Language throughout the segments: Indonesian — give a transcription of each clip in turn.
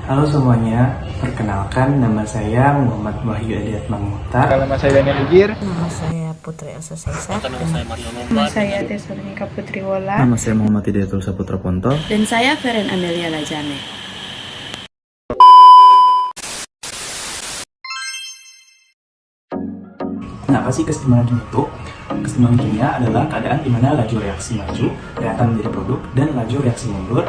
Halo semuanya, perkenalkan nama saya Muhammad Wahyu Adiat Mangmutar. Nama saya Daniel Ugir. Nama saya Putri Elsa Saisa. Nama saya Tesonika Putri Wola. Nama saya Muhammad Hidayatul Saputra Ponto. Dan saya Feren Amelia Lajane. Nah, apa sih kesetimbangan kimia itu? Kesetimbangan kimia adalah keadaan di mana laju reaksi maju, reaktan menjadi produk, dan laju reaksi mundur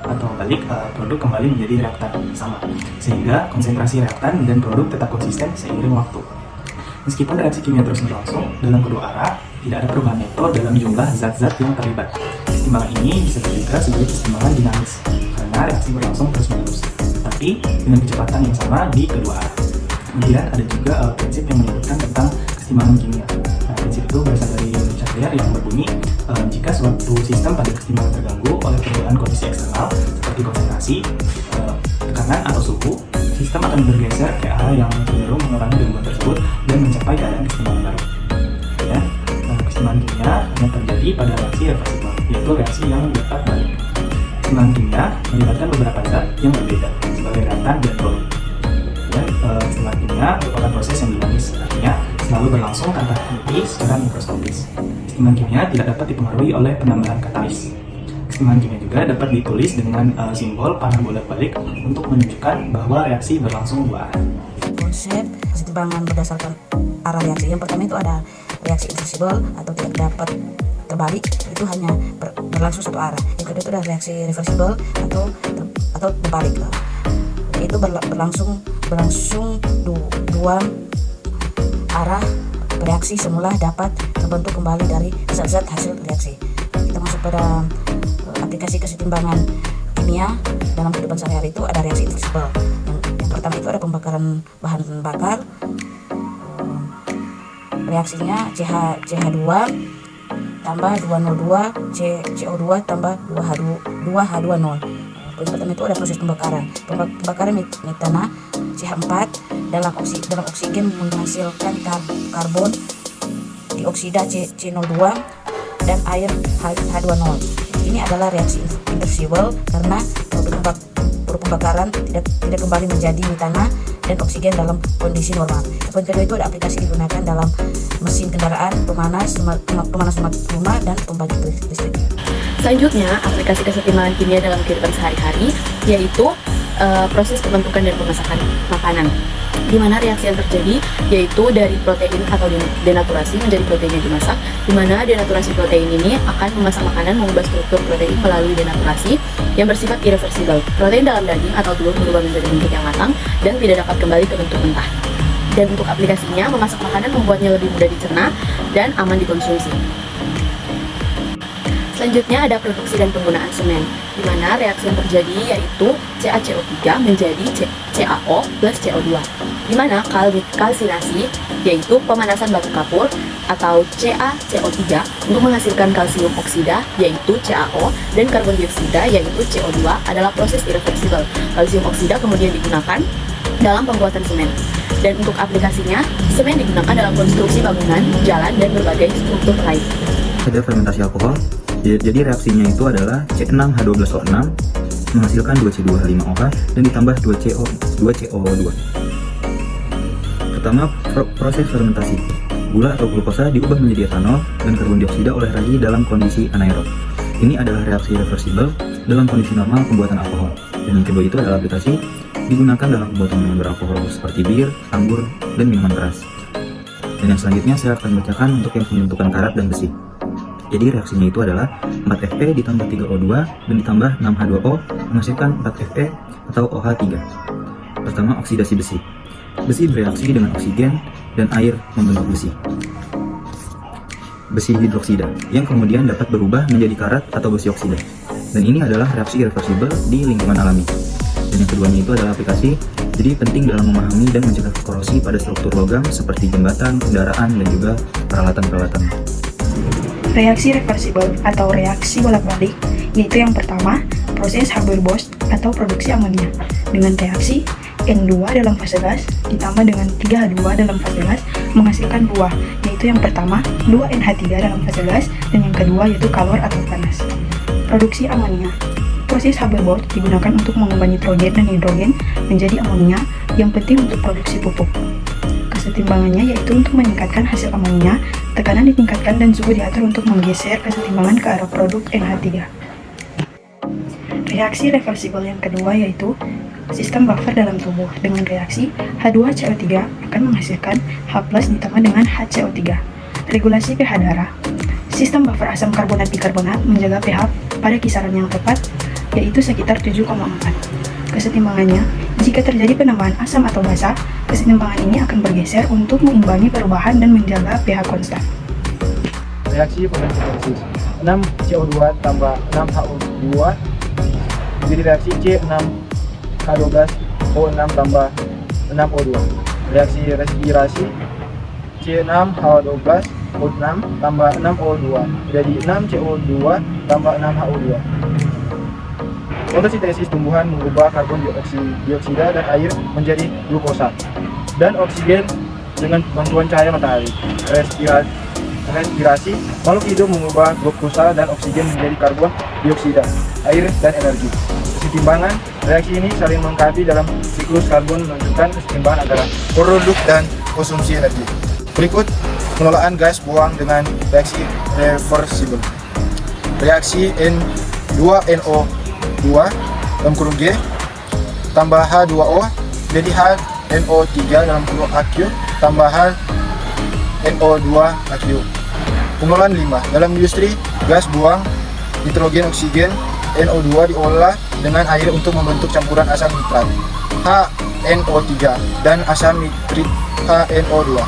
atau balik produk kembali menjadi reaktan sama, sehingga konsentrasi reaktan dan produk tetap konsisten seiring waktu. Meskipun reaksi kimia terus berlangsung dalam kedua arah, tidak ada perubahan neto dalam jumlah zat-zat yang terlibat. Kesetimbangan ini disebut juga sebagai kesetimbangan dinamis karena reaksi berlangsung terus-menerus, tetapi dengan kecepatan yang sama di kedua arah. Kemudian ada juga prinsip yang menyebutkan tentang kesetimbangan kimia. Nah, prinsip itu berasal dari Richard Lear yang berbunyi, jika suatu sistem pada kesetimbangan terganggu oleh perubahan kondisi eksternal seperti konsentrasi, tekanan atau suhu, sistem akan bergeser ke arah yang cenderung mengurangi gangguan tersebut dan mencapai keadaan kesetimbangan baru. Ya, kesetimbangan kimia hanya terjadi pada reaksi reversibel, yaitu reaksi yang dapat balik. Kesetimbangan kimia melibatkan beberapa zat yang berbeda sebagai reaktan dan produk. Kesetimbangan kimia merupakan proses yang dinamis, artinya selalu berlangsung tanpa henti secara mikroskopis. Kesetimbangan kimia tidak dapat dipengaruhi oleh penambahan katalis. Kesetimbangan kimia juga dapat ditulis dengan simbol panah bolak-balik untuk menunjukkan bahwa reaksi berlangsung dua arah. Konsep kesetimbangan berdasarkan arah reaksi. Yang pertama itu ada reaksi irreversibel atau tidak dapat terbalik, itu hanya berlangsung satu arah. Yang kedua itu ada reaksi reversibel atau berbalik, itu berlangsung dua arah. Reaksi semula dapat terbentuk kembali dari zat-zat hasil reaksi. Kita masuk pada aplikasi kesetimbangan kimia dalam kehidupan sehari-hari. Itu ada reaksi irreversibel. Yang pertama itu ada pembakaran bahan bakar. Reaksinya CH2 tambah 202 CO2 tambah 2H2O. Yang pertama itu ada proses pembakaran. Pembakaran metana CH4 dalam oksigen menghasilkan karbon dioksida C02 dan air H2O. Ini adalah reaksi irreversibel karena produk pembakaran tidak kembali menjadi metana dan oksigen dalam kondisi normal. Poin kedua itu ada aplikasi digunakan dalam mesin kendaraan, pemanas rumah, dan pembangkit listrik. Selanjutnya, aplikasi kesetimbangan kimia dalam kehidupan sehari-hari yaitu proses pembentukan dan pemasakan makanan, di mana reaksi yang terjadi yaitu dari protein atau denaturasi menjadi protein yang dimasak, di mana denaturasi protein ini akan memasak makanan mengubah struktur protein melalui denaturasi yang bersifat irreversibel. Protein dalam daging atau telur berubah menjadi bentuk yang matang dan tidak dapat kembali ke bentuk mentah. Dan untuk aplikasinya, memasak makanan membuatnya lebih mudah dicerna dan aman dikonsumsi. Selanjutnya ada produksi dan penggunaan semen, di mana reaksi yang terjadi yaitu CaCO3 menjadi CaO plus CO2, di mana kalsinasi yaitu pemanasan batu kapur atau CaCO3 untuk menghasilkan kalsium oksida yaitu CaO dan karbon dioksida yaitu CO2 adalah proses irreversibel. Kalsium oksida kemudian digunakan dalam pembuatan semen. Dan untuk aplikasinya, semen digunakan dalam konstruksi bangunan, jalan, dan berbagai struktur lain. Ada fermentasi alkohol. Jadi reaksinya itu adalah C6H12O6 menghasilkan 2C2H5OH dan ditambah 2CO2. Pertama, proses fermentasi. Gula atau glukosa diubah menjadi etanol dan karbon dioksida oleh ragi dalam kondisi anaerob. Ini adalah reaksi reversibel dalam kondisi normal pembuatan alkohol. Dan yang kedua itu adalah aplikasi digunakan dalam pembuatan minuman beralkohol seperti bir, anggur, dan minuman keras. Dan yang selanjutnya saya akan bacakan untuk yang pembentukan karat dan besi. Jadi reaksinya itu adalah 4Fe ditambah 3O2 dan ditambah 6H2O menghasilkan 4Fe atau OH3. Pertama, oksidasi besi. Besi bereaksi dengan oksigen dan air membentuk besi. Besi hidroksida yang kemudian dapat berubah menjadi karat atau besi oksida. Dan ini adalah reaksi irreversibel di lingkungan alami. Dan yang keduanya itu adalah aplikasi. Jadi penting dalam memahami dan mencegah korosi pada struktur logam seperti jembatan, kendaraan, dan juga peralatan-peralatan. Reaksi reversibel atau reaksi bolak-balik yaitu yang pertama, proses Haber-Bosch atau produksi amonia dengan reaksi N2 dalam fase gas ditambah dengan 3H2 dalam fase gas menghasilkan dua, yaitu yang pertama 2NH3 dalam fase gas dan yang kedua yaitu kalor atau panas. Produksi amonia. proses Haber-Bosch digunakan untuk mengubah nitrogen dan hidrogen menjadi amonia yang penting untuk produksi pupuk. Kesetimbangannya yaitu untuk meningkatkan hasil amonia, tekanan ditingkatkan dan suhu diatur untuk menggeser kesetimbangan ke arah produk NH3. Reaksi reversibel yang kedua yaitu sistem buffer dalam tubuh. Dengan reaksi H2CO3 akan menghasilkan H+ ditambah dengan HCO3. Regulasi pH darah. Sistem buffer asam karbonat bikarbonat menjaga pH pada kisaran yang tepat, yaitu sekitar 7,4. Kesetimbangannya, jika terjadi penambahan asam atau basa, kesetimbangan ini akan bergeser untuk mengimbangi perubahan dan menjaga pH konstan. Reaksi fotosintesis 6CO2 tambah 6HO2 menjadi reaksi C6H12O6 tambah 6O2. Reaksi respirasi C6H12O6 tambah 6O2 jadi 6CO2 tambah 6HO2. Fotosintesis tumbuhan mengubah karbon dioksida dan air menjadi glukosa dan oksigen dengan bantuan cahaya matahari. Respirasi makhluk hidup mengubah glukosa dan oksigen menjadi karbon dioksida, air, dan energi. Kesetimbangan reaksi ini saling melengkapi dalam siklus karbon menunjukkan kesetimbangan antara produk dan konsumsi energi. Berikut pengelolaan gas buang dengan reaksi reversibel. Reaksi N2NO2 dalam kurung G tambah H2O jadi HNO3 dalam kurung AQ tambah NO2AQ. Pengelolaan limbah dalam industri, gas buang nitrogen oksigen NO2 diolah dengan air untuk membentuk campuran asam nitrat HNO3 dan asam nitrit HNO2.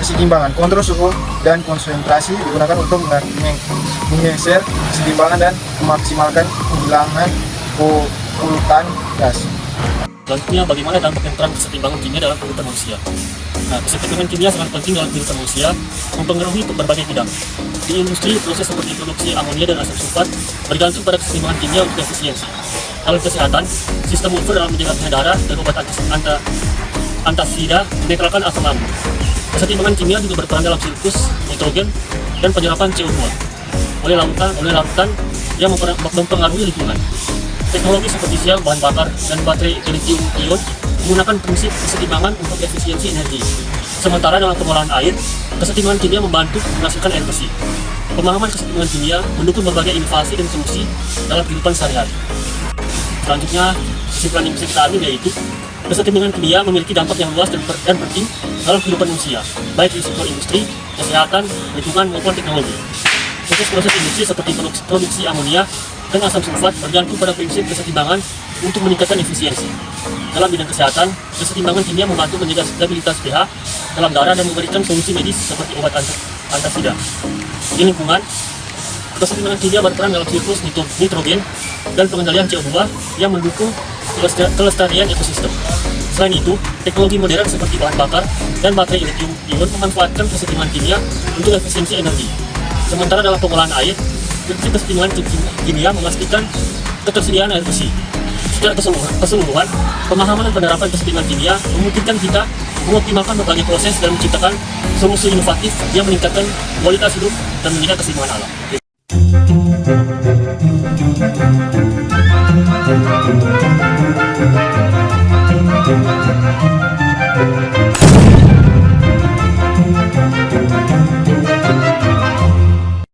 Kesetimbangan kontrol suhu dan konsentrasi digunakan untuk menggeser kesetimbangan dan memaksimalkan penghilangan polutan gas. Selanjutnya, bagaimana dampak yang terang kesetimbangan kimia dalam kehidupan manusia? Kesetimbangan kimia sangat penting dalam kehidupan manusia, mempengaruhi berbagai bidang. Di industri, proses seperti produksi amonia dan asam sulfat bergantung pada kesetimbangan kimia untuk efisiensi. Dalam kesehatan, sistem buffer dalam menjaga pH darah dan obat antasida menetralkan asam lambung. Kesetimbangan kimia juga berperan dalam siklus nitrogen dan penyerapan CO2 oleh lautan yang mempengaruhi lingkungan. Teknologi seperti sel, bahan bakar, dan baterai lithium-ion menggunakan prinsip kesetimbangan untuk efisiensi energi. Sementara dalam pengolahan air, kesetimbangan kimia membantu menghasilkan air bersih. Pemahaman kesetimbangan kimia mendukung berbagai inovasi dan solusi dalam kehidupan sehari-hari. Selanjutnya, kesimpulan yang bisa kita ambil yaitu kesetimbangan kimia memiliki dampak yang luas dan penting dalam kehidupan manusia, baik di sektor industri, kesehatan, lingkungan, maupun teknologi. Proses industri seperti produksi amonia dan asam sulfat bergantung pada prinsip kesetimbangan untuk meningkatkan efisiensi. Dalam bidang kesehatan, kesetimbangan kimia membantu menjaga stabilitas pH dalam darah dan memberikan solusi medis seperti obat antasida. Di lingkungan, kesetimbangan kimia berperan dalam siklus nitrogen dan pengendalian CO2 yang mendukung kelestarian ekosistem. Selain itu, teknologi modern seperti bahan bakar dan baterai lithium-ion memanfaatkan kesetimbangan kimia untuk efisiensi energi. Sementara dalam pengolahan air, prinsip kesetimbangan kimia memastikan ketersediaan air bersih. Secara keseluruhan, pemahaman dan penerapan kesetimbangan kimia memungkinkan kita mengoptimalkan berbagai proses dan menciptakan solusi inovatif yang meningkatkan kualitas hidup dan menjaga keseimbangan alam.